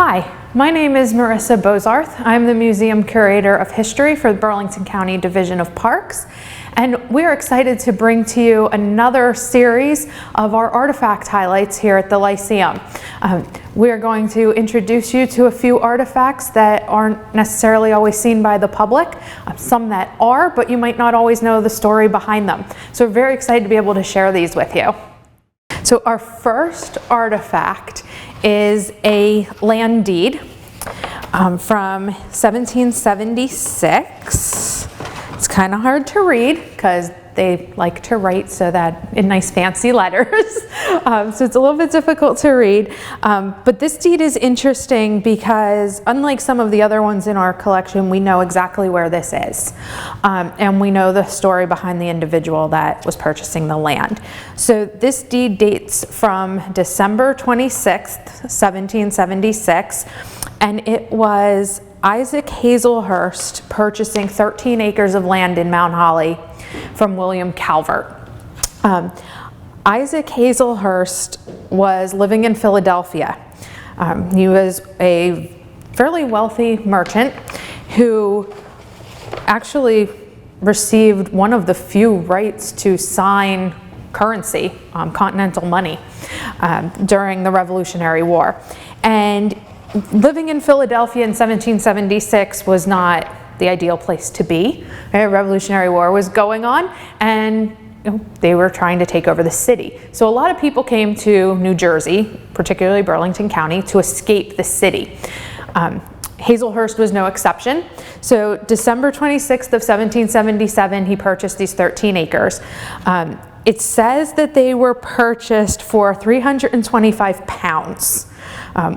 Hi, my name is Marisa Bozarth. I'm the Museum Curator of History for the Burlington County Division of Parks, and we're excited to bring to you another series of our artifact highlights here at the Lyceum. We're going to introduce you to a few artifacts that aren't necessarily always seen by the public, some that are, but you might not always know the story behind them. So we're very excited to be able to share these with you. So our first artifact is a land deed from 1776. It's kind of hard to read because they like to write so that in nice fancy letters. So it's a little bit difficult to read. But this deed is interesting because unlike some of the other ones in our collection, we know exactly where this is. And we know the story behind the individual that was purchasing the land. So this deed dates from December 26th, 1776, and it was Isaac Hazlehurst purchasing 13 acres of land in Mount Holly from William Calvert. Isaac Hazlehurst was living in Philadelphia. He was a fairly wealthy merchant who actually received one of the few rights to sign currency, continental money, during the Revolutionary War. And living in Philadelphia in 1776 was not the ideal place to be. The Revolutionary War was going on, and they were trying to take over the city. So a lot of people came to New Jersey, particularly Burlington County, to escape the city. Hazlehurst was no exception. So December 26th of 1777, he purchased these 13 acres. It says that they were purchased for 325 pounds,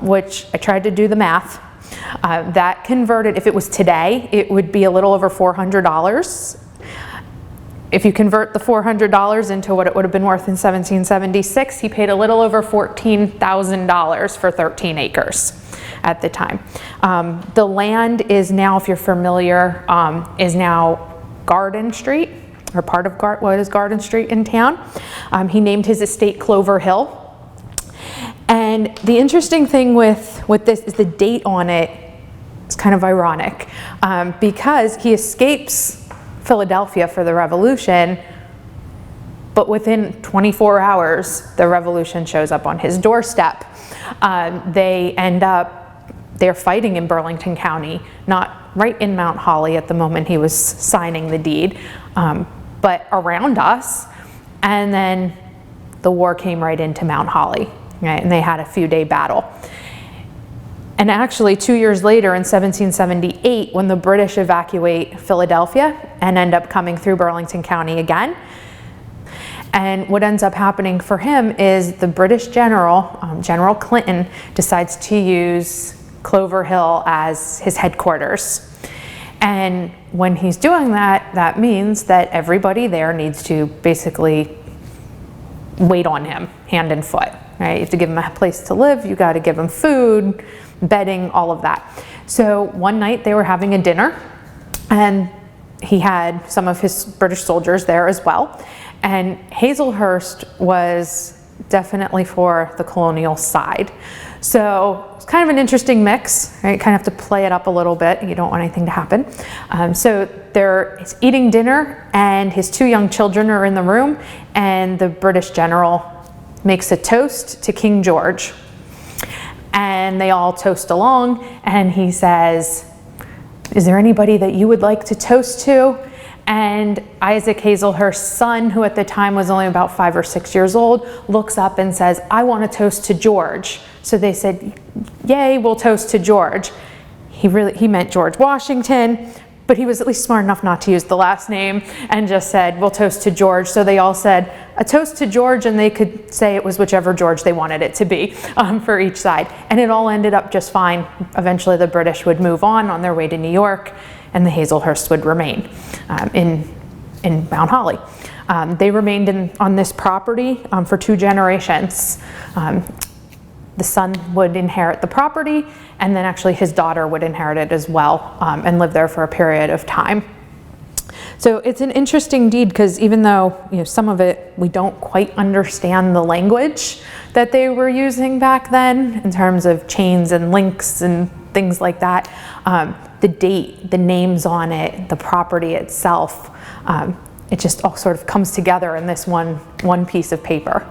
which I tried to do the math. That converted, if it was today, it would be a little over $400. If you convert the $400 into what it would have been worth in 1776, he paid a little over $14,000 for 13 acres at the time. The land is now, if you're familiar, is now Garden Street, or part of what is Garden Street in town. He named his estate Clover Hill. And the interesting thing with this is the date on it is kind of ironic, because he escapes Philadelphia for the Revolution, but within 24 hours, the Revolution shows up on his doorstep. They're fighting in Burlington County, not right in Mount Holly at the moment he was signing the deed, but around us. And then the war came right into Mount Holly. Right, and they had a few-day battle. And actually 2 years later in 1778, when the British evacuate Philadelphia and end up coming through Burlington County again, and what ends up happening for him is the British general, General Clinton, decides to use Clover Hill as his headquarters. And when he's doing that, that means that everybody there needs to basically wait on him, hand and foot. Right? You have to give him a place to live, you got to give him food, bedding, all of that. So one night they were having a dinner, and he had some of his British soldiers there as well. And Hazlehurst was definitely for the colonial side. So it's kind of an interesting mix, right? You kind of have to play it up a little bit. You don't want anything to happen. So he's eating dinner, and his two young children are in the room, and the British general makes a toast to King George. And they all toast along, and he says, "Is there anybody that you would like to toast to?" And Isaac Hazlehurst's son, who at the time was only about 5 or 6 years old, looks up and says, "I want to toast to George." So they said, "Yay, we'll toast to George." He meant George Washington, but he was at least smart enough not to use the last name and just said, "We'll toast to George." So they all said, "A toast to George," and they could say it was whichever George they wanted it to be for each side. And it all ended up just fine. Eventually the British would move on their way to New York, and the Hazlehursts would remain in Mount Holly. They remained on this property for 2 generations. The son would inherit the property, and then actually his daughter would inherit it as well, and live there for a period of time. So it's an interesting deed because even though, you know, some of it we don't quite understand the language that they were using back then in terms of chains and links and things like that, the date, the names on it, the property itself, it just all sort of comes together in this one piece of paper.